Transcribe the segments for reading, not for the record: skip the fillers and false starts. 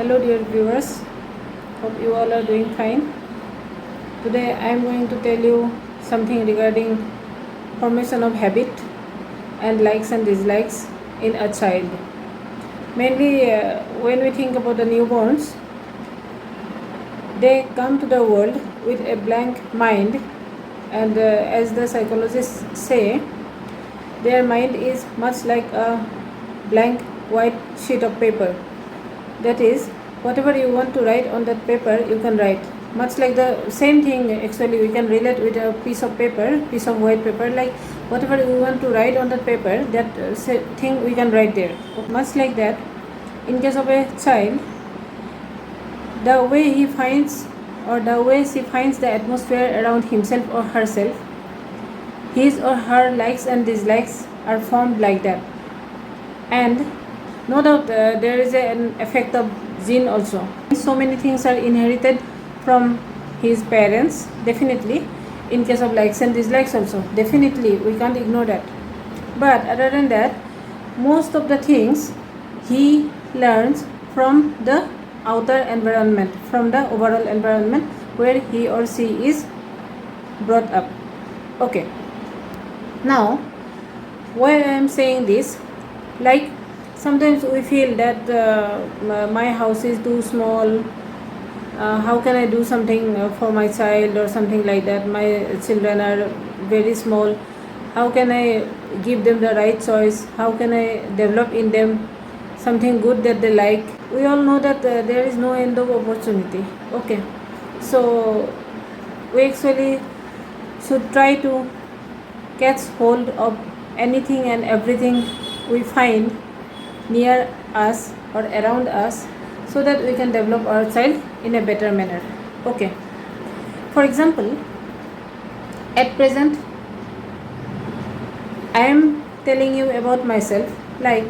Hello dear viewers, hope you all are doing fine. Today I am going to tell you something regarding formation of habit and likes and dislikes in a child. Mainly when we think about the newborns, they come to the world with a blank mind, and as the psychologists say, their mind is much like a blank white sheet of paper. That is, whatever you want to write on that paper, you can write. Much like the same thing, actually, we can relate with a piece of paper, piece of white paper. Like whatever you want to write on that paper, that thing we can write there. Much like that, in case of a child, the way he finds or the way she finds the atmosphere around himself or herself, his or her likes and dislikes are formed like that. And no doubt there is an effect of gene also. So many things are inherited from his parents, definitely. In case of likes and dislikes also, definitely, we can't ignore that. But other than that, most of the things he learns from the outer environment, from the overall environment where he or she is brought up. Okay. Now, why I am saying this, like sometimes we feel that my house is too small. How can I do something for my child or something like that? My children are very small. How can I give them the right choice? How can I develop in them something good that they like? We all know that there is no end of opportunity. Okay, so we actually should try to catch hold of anything and everything we find near us or around us, so that we can develop our child in a better manner. Okay, for example, at present I am telling you about myself. Like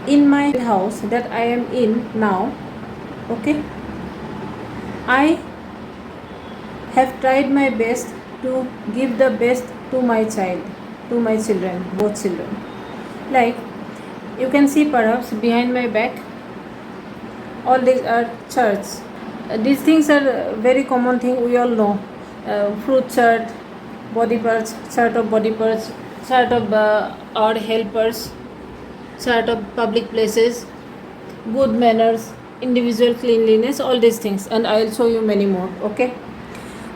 in my house that I am in now, okay, I have tried my best to give the best to my child, to my children, both children. Like you can see perhaps behind my back, all these are charts. These things are a very common thing, we all know. Fruit chart, body parts, chart of body parts, chart of our helpers, chart of public places, good manners, individual cleanliness, all these things, and I'll show you many more. Okay,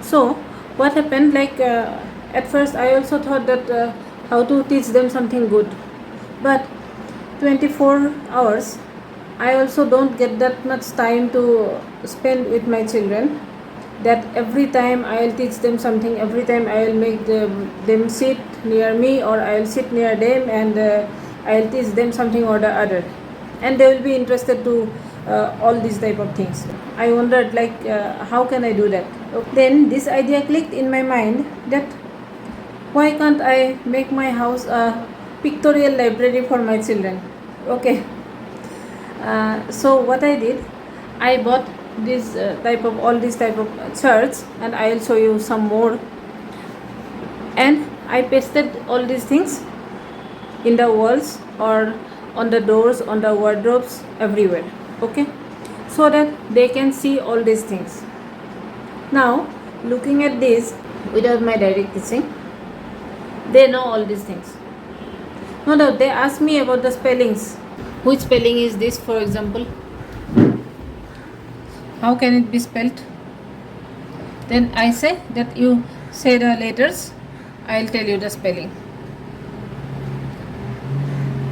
so what happened, like at first I also thought that how to teach them something good, but 24 hours I also don't get that much time to spend with my children, that every time I'll teach them something, every time I'll make them sit near me or I'll sit near them, and I'll teach them something or the other, and they will be interested to all these type of things. I wondered, like how can I do that? Then this idea clicked in my mind, that why can't I make my house a pictorial library for my children? Okay, so what I did, I bought this all these type of charts, and I will show you some more, and I pasted all these things in the walls or on the doors, on the wardrobes, everywhere. Okay, so that they can see all these things. Now looking at this without my direct teaching, they know all these things. No doubt they ask me about the spellings. Which spelling is this, for example? How can it be spelled? Then I say that you say the letters, I'll tell you the spelling.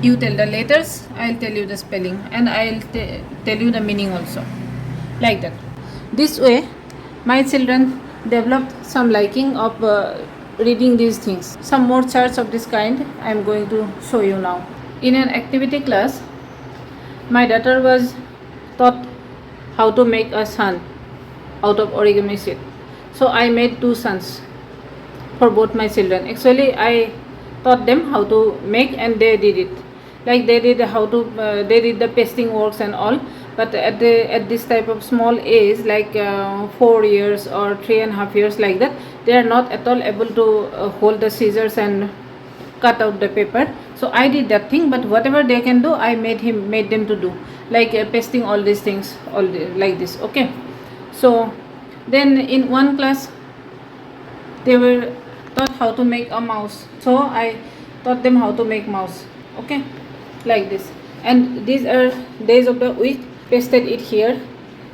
You tell the letters, I'll tell you the spelling, and I'll tell you the meaning also. Like that. This way, my children developed some liking of reading these things. Some more charts of this kind I am going to show you now. In an activity class, my daughter was taught how to make a sun out of origami sheet. So I made two suns for both my children. Actually, I taught them how to make, and they did it. Like they did they did the pasting works and all. But at this type of small age, like 4 years or 3.5 years, like that, they are not at all able to hold the scissors and cut out the paper. So I did that thing, but whatever they can do, I made them to do. like pasting all these things like this. Okay, so then in one class they were taught how to make a mouse, so I taught them how to make mouse. Okay, like this. And these are days of the week, pasted it here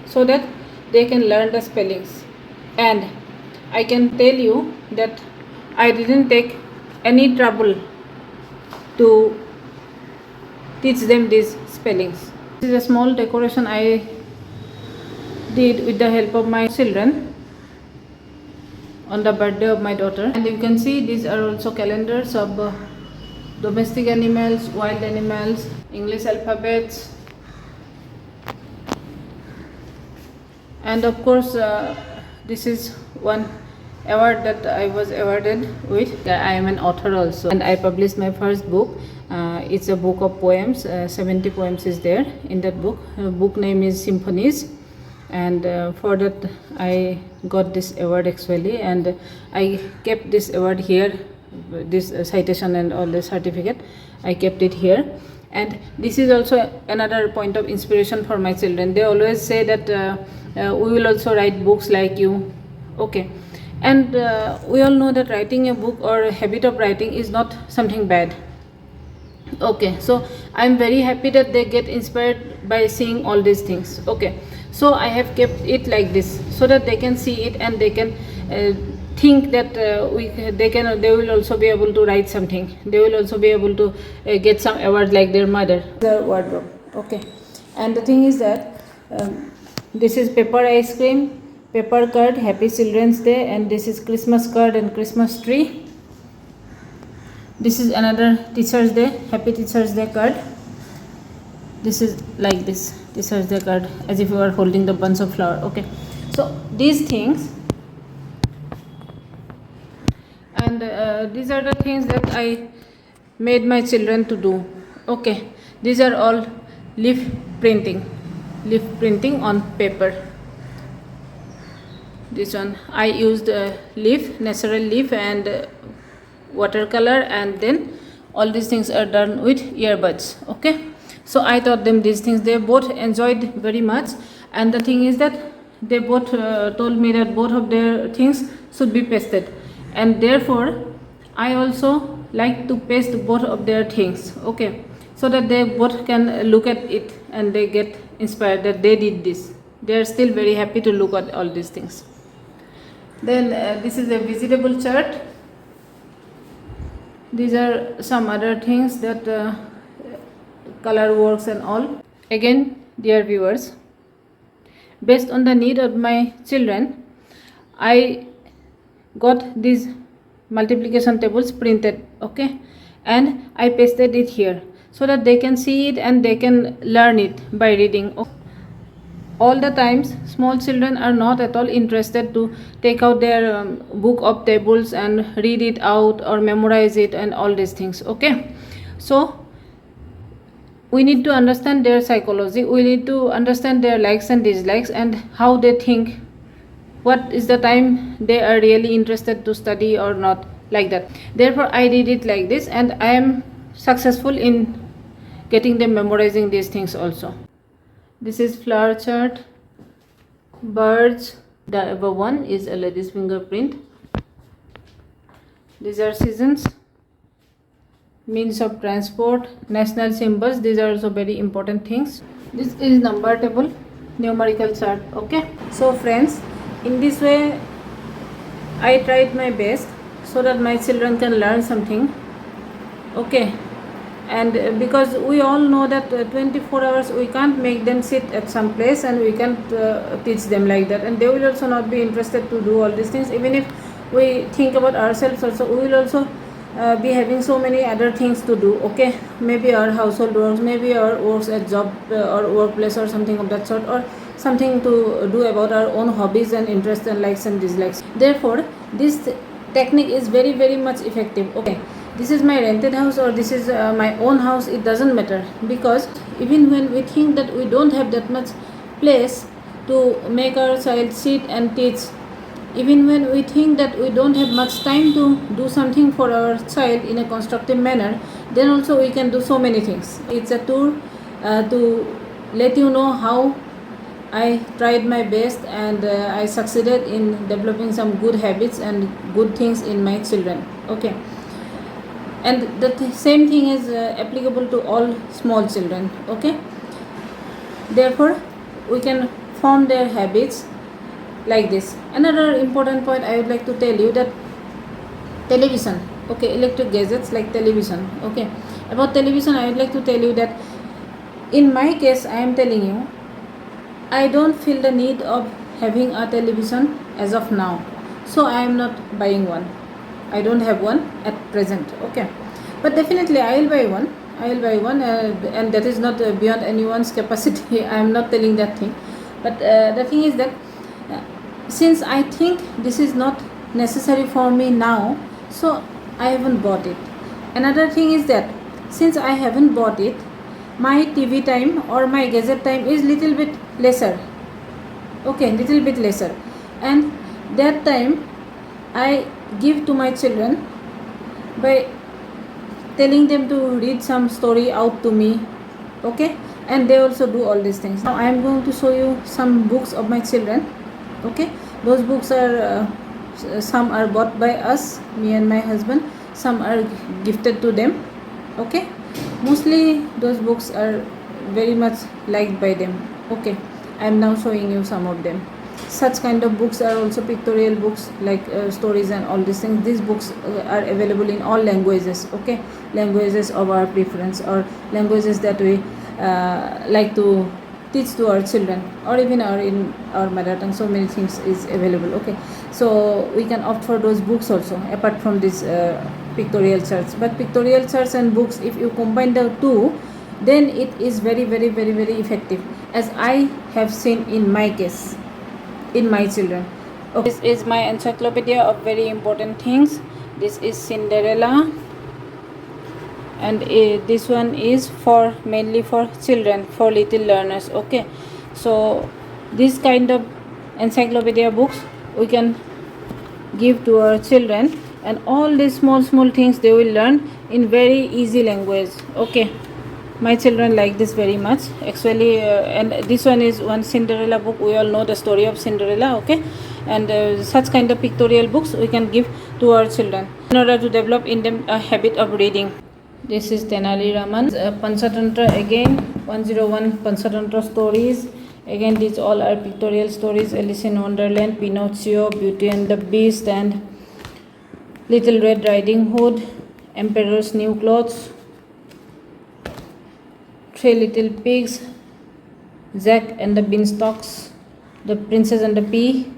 so that they can learn the spellings. And I can tell you that I didn't take any trouble to teach them these spellings. This is a small decoration I did with the help of my children on the birthday of my daughter. And you can see these are also calendars of domestic animals, wild animals, English alphabets, and of course this is one award that I was awarded with. I am an author also, and I published my first book. It's a book of poems. 70 poems is there in that book. Book name is Symphonies, and for that I got this award actually, and I kept this award here, this citation and all the certificate. I kept it here. And this is also another point of inspiration for my children. They always say that we will also write books like you. Okay, and we all know that writing a book or a habit of writing is not something bad. Okay, so I'm very happy that they get inspired by seeing all these things. Okay, so I have kept it like this so that they can see it and they can think that they will also be able to write something. They will also be able to get some award like their mother. The wardrobe. Okay, and the thing is that this is paper ice cream, paper card, Happy Children's Day, and this is Christmas card and Christmas tree. This is another Teacher's Day, Happy Teacher's Day card. This is like this, Teacher's Day card, as if you are holding the bunch of flower. Okay, so these things, and these are the things that I made my children to do. Okay, these are all leaf printing on paper. This one I used leaf, natural leaf, and watercolor, and then all these things are done with earbuds. Okay, so I taught them these things. They both enjoyed very much, and the thing is that they both told me that both of their things should be pasted, and therefore I also like to paste both of their things. Okay, so that they both can look at it and they get inspired that they did this. They are still very happy to look at all these things. Then this is a vegetable chart. These are some other things that color works and all. Again, dear viewers, based on the need of my children, I got these multiplication tables printed. Okay, and I pasted it here so that they can see it and they can learn it by reading. All the times small children are not at all interested to take out their book of tables and read it out or memorize it and all these things. Okay, so we need to understand their psychology. We need to understand their likes and dislikes and how they think, what is the time they are really interested to study or not, like that. Therefore I did it like this, and I am successful in getting them memorizing these things also. This is flower chart, birds. The above one is a lady's fingerprint. These are seasons, means of transport, national symbols. These are also very important things. This is number table, numerical chart. Okay, so friends, in this way I tried my best so that my children can learn something. Okay, and because we all know that 24 hours we can't make them sit at some place and we can't teach them like that, and they will also not be interested to do all these things. Even if we think about ourselves also, we will also be having so many other things to do. Okay, maybe our household works, maybe our works at job or workplace or something of that sort, or something to do about our own hobbies and interests and likes and dislikes. Therefore this technique is very, very much effective. Okay, this is my rented house or this is my own house, it doesn't matter, because even when we think that we don't have that much place to make our child sit and teach, even when we think that we don't have much time to do something for our child in a constructive manner, then also we can do so many things. It's a tour to let you know how I tried my best, and I succeeded in developing some good habits and good things in my children. Okay, and the same thing is applicable to all small children. Okay, therefore we can form their habits like this. Another important point I would like to tell you, that television, okay, electric gadgets like television. Okay, about television I would like to tell you that in my case I am telling you, I don't feel the need of having a television as of now, so I am not buying one. I don't have one at present. Okay, but definitely I will buy one. And that is not beyond anyone's capacity. I am not telling that thing, but the thing is that since I think this is not necessary for me now, so I haven't bought it. Another thing is that since I haven't bought it, my TV time or my gadget time is little bit lesser. Okay, little bit lesser, and that time I give to my children by telling them to read some story out to me. Okay, and they also do all these things. Now I am going to show you some books of my children. Okay, those books are some are bought by us, me and my husband, some are gifted to them. Okay, mostly those books are very much liked by them. Okay, I am now showing you some of them. Such kind of books are also pictorial books like stories and all these things. These books are available in all languages. Okay, languages of our preference or languages that we like to teach to our children, or even in our mother tongue. So many things is available. Okay, so we can opt for those books also apart from this pictorial charts. But pictorial charts and books, if you combine the two, then it is very effective, as I have seen in my case, in my children. Okay. This is my encyclopedia of very important things. This is Cinderella, and this one is for mainly for children, for little learners. Okay, so this kind of encyclopedia books we can give to our children, and all these small things they will learn in very easy language. Okay, my children like this very much actually, and this one is one Cinderella book. We all know the story of Cinderella. Okay, and such kind of pictorial books we can give to our children in order to develop in them a habit of reading. This is Tenali Raman's Panchatantra, again 101 Panchatantra stories. Again, these all are pictorial stories: Alice in Wonderland, Pinocchio, Beauty and the Beast, and Little Red Riding Hood, Emperor's New Clothes, Three Little Pigs, Jack and the Beanstalks, The Princess and the Pea,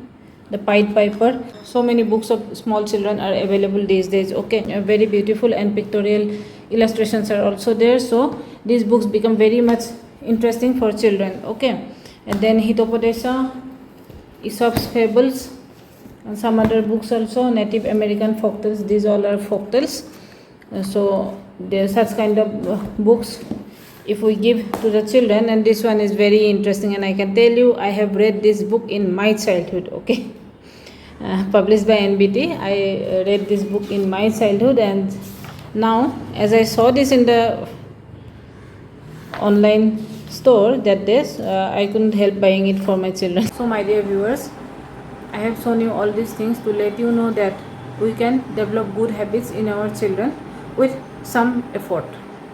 The Pied Piper. So many books of small children are available these days. Okay, very beautiful, and pictorial illustrations are also there, so these books become very much interesting for children. Okay, and then Hitopadesa, Aesop's Fables, and some other books also, Native American folktales. These all are folktales. So there are such kind of books if we give to the children, and this one is very interesting, and I can tell you I have read this book in my childhood. Okay, published by NBT. I read this book in my childhood, and now as I saw this in the online store that days, I couldn't help buying it for my children. So my dear viewers, I have shown you all these things to let you know that we can develop good habits in our children with some effort.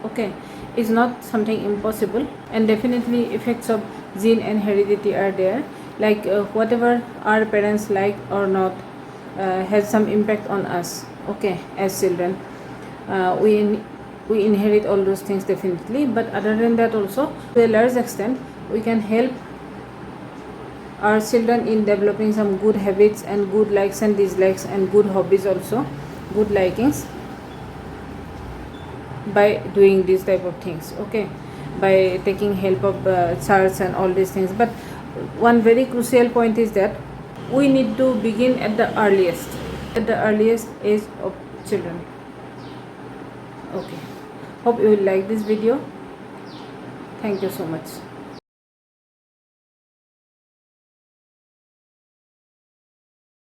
Okay, it's not something impossible, and definitely effects of gene and heredity are there, like whatever our parents like or not has some impact on us. Okay, as children, we inherit all those things definitely, but other than that also, to a large extent, we can help our children in developing some good habits and good likes and dislikes and good hobbies also, good likings, by doing these type of things. Okay, by taking help of charts and all these things. But one very crucial point is that we need to begin at the earliest age of children. Okay, hope you will like this video. Thank you so much.